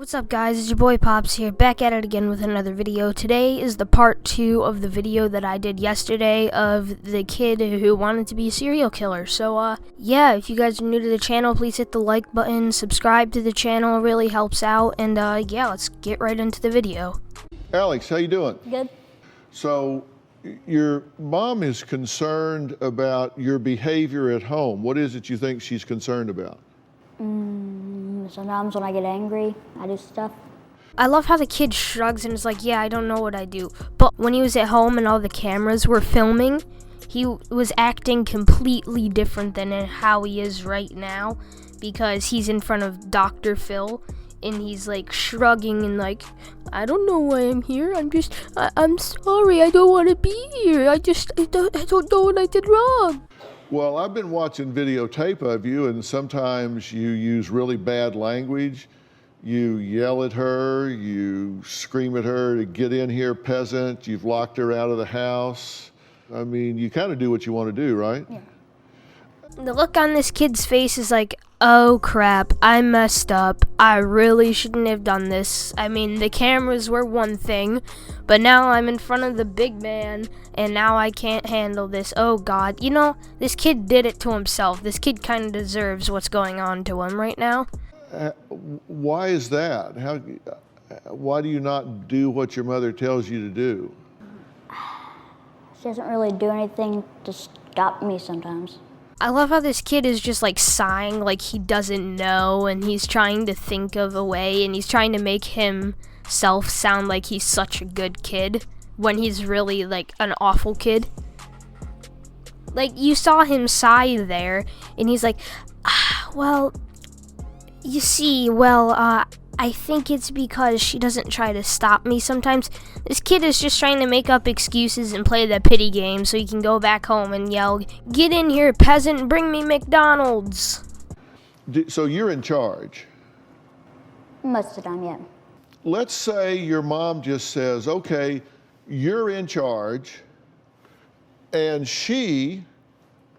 What's up guys, it's your boy Pops here, back at it again with another video. Today is the part 2 of the video that I did yesterday of the kid who wanted to be a serial killer. So yeah, if you guys are new to the channel, please hit the like button, subscribe to the channel, it really helps out, and yeah, let's get right into the video. Alex, how you doing? Good. So your mom is concerned about your behavior at home. What is it you think she's concerned about? Sometimes when I get angry, I do stuff. I love how the kid shrugs and is like, yeah, I don't know what I do. But when he was at home and all the cameras were filming, he was acting completely different than how he is right now, because he's in front of Dr. Phil and he's like shrugging and like, I don't know why I'm here. I'm sorry. I don't want to be here. I don't know what I did wrong. Well, I've been watching videotape of you, and sometimes you use really bad language. You yell at her, you scream at her to get in here, peasant. You've locked her out of the house. I mean, you kind of do what you want to do, right? Yeah. The look on this kid's face is like, oh crap, I messed up. I really shouldn't have done this. I mean, the cameras were one thing, but now I'm in front of the big man, and now I can't handle this. Oh God, you know, this kid did it to himself. This kid kind of deserves what's going on to him right now. Why is that? Why do you not do what your mother tells you to do? She doesn't really do anything to stop me sometimes. I love how this kid is just like sighing like he doesn't know, and he's trying to think of a way, and he's trying to make himself sound like he's such a good kid when he's really like an awful kid. Like, you saw him sigh there, and he's like, well, you see, I think it's because she doesn't try to stop me sometimes. This kid is just trying to make up excuses and play the pity game so he can go back home and yell, get in here, peasant, bring me McDonald's. So you're in charge? Most of the time, yeah. Let's say your mom just says, okay, you're in charge, and she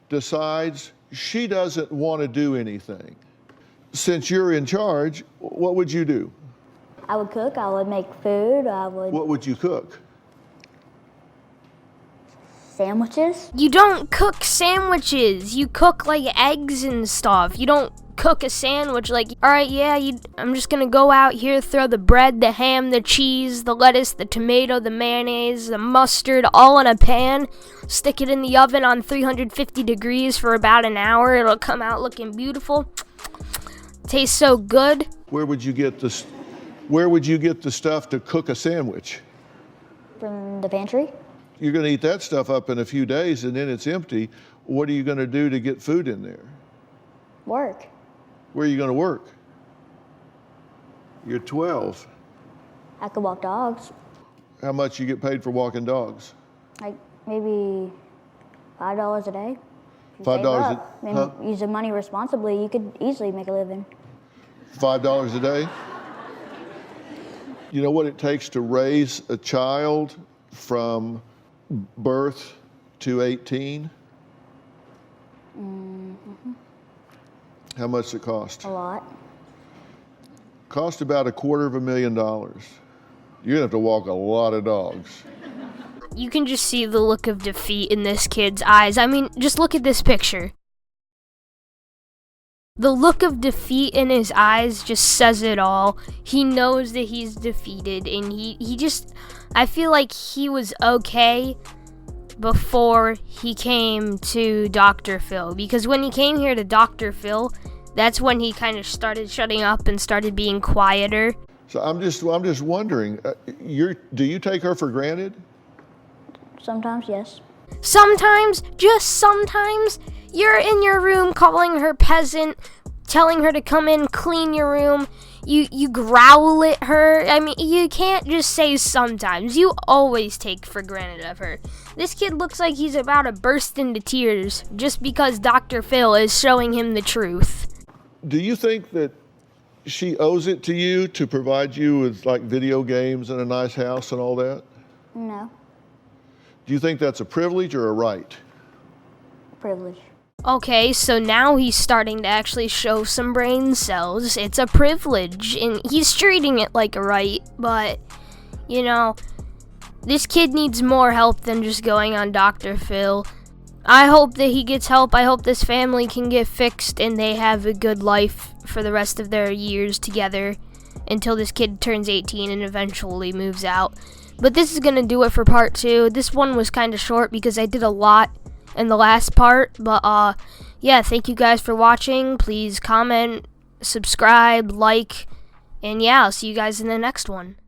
decides she doesn't want to do anything. Since you're in charge, what would you do? I would cook, I would make food, What would you cook? Sandwiches. You don't cook sandwiches. You cook like eggs and stuff. You don't cook a sandwich like, all right, yeah, I'm just gonna go out here, throw the bread, the ham, the cheese, the lettuce, the tomato, the mayonnaise, the mustard, all in a pan, stick it in the oven on 350 degrees for about an hour. It'll come out looking beautiful. Tastes so good. Where would you get this? Where would you get the stuff to cook a sandwich? From the pantry. You're going to eat that stuff up in a few days, and then it's empty. What are you going to do to get food in there? Work. Where are you going to work? You're 12. I could walk dogs. How much you get paid for walking dogs? Like maybe $5 a day. $5 Huh? Use the money responsibly, you could easily make a living. $5 a day? You know what it takes to raise a child from birth to 18? Mm-hmm. How much does it cost? A lot. Cost about $250,000. You're gonna have to walk a lot of dogs. You can just see the look of defeat in this kid's eyes. I mean, just look at this picture. The look of defeat in his eyes just says it all. He knows that he's defeated, and he just, I feel like he was okay before he came to Dr. Phil, because when he came here to Dr. Phil, that's when he kind of started shutting up and started being quieter. So I'm just wondering, do you take her for granted? Sometimes, yes. Sometimes, just sometimes, you're in your room calling her peasant, telling her to come in, clean your room. You growl at her. I mean, you can't just say sometimes. You always take for granted of her. This kid looks like he's about to burst into tears just because Dr. Phil is showing him the truth. Do you think that she owes it to you to provide you with like video games and a nice house and all that? No. Do you think that's a privilege or a right? Privilege. Okay, so now he's starting to actually show some brain cells. It's a privilege, and he's treating it like a right, but, you know, this kid needs more help than just going on Dr. Phil. I hope that he gets help. I hope this family can get fixed and they have a good life for the rest of their years together until this kid turns 18 and eventually moves out. But this is going to do it for part 2. This one was kind of short because I did a lot in the last part. But, yeah, thank you guys for watching. Please comment, subscribe, like, and yeah, I'll see you guys in the next one.